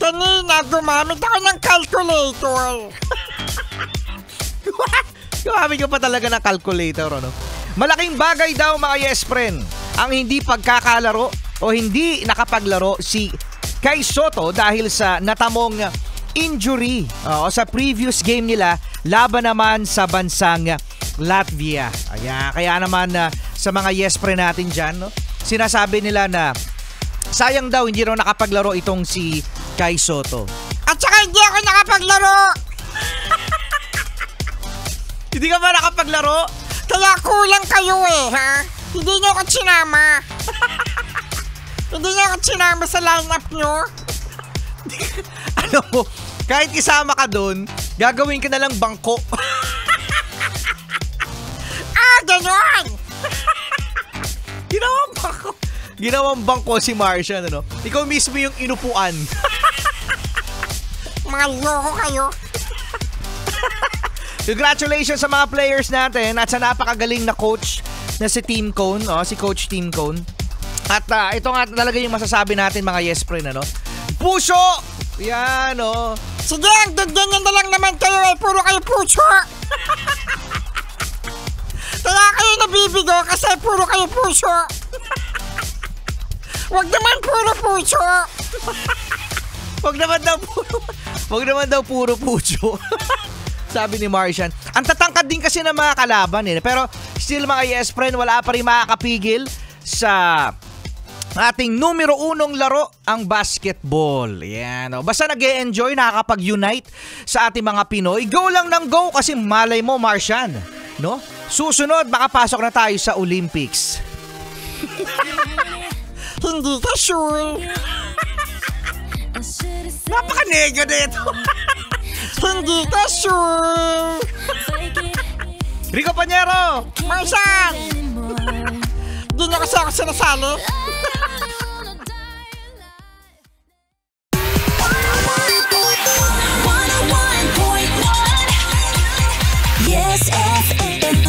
Kanina, gumamit ako ng calculator. Gumamit ka pa talaga ng calculator, ano? Malaking bagay daw mga yes friend ang hindi pagkakalaro o hindi nakapaglaro si Kai Sotto dahil sa natamong injury sa previous game nila laban naman sa bansang Latvia. Kaya naman sa mga yes friend natin dyan, no? Sinasabi nila na sayang daw hindi raw nakapaglaro itong si Kai Sotto. At saka hindi ako nakapaglaro. Hindi ka ba nakapaglaro? Kaya kulang kayo ha? Hindi nyo ako sinama. Hindi nyo ako sinama sa lineup nyo. Alam mo, kahit isama ka doon, gagawin ka na lang bangko. Ganon! Ginawang bangko si Martian, ano? Ikaw mismo yung inupuan. Mga loko kayo. Congratulations sa mga players natin at sa napakagaling na coach na si Team Cone, si Coach Team Cone. At ito nga talaga yung masasabi natin mga yes friend, ano? Puso! Yan, Sige, ganyan na lang naman kayo puro kayo puso. Kaya kayo nabibigo kasi puro kayo puso. Wag naman puro puso. Wag naman daw puro puso. Sabi ni Martian. Ang tatangkad din kasi ng mga kalaban pero still mga yes friend, wala pa rin makakapigil sa ating numero 1 laro, ang basketball. Yan, basta nag-e-enjoy, nakakapag-unite sa ating mga Pinoy. Go lang ng go kasi malay mo Martian, no? Susunod, makapasok na tayo sa Olympics. Hindi ka sure. Napaka-nega na ito. Hindi ka sure. Rico Pañero! Martian! Hindi na kasi ako sinasali. Yes, FM.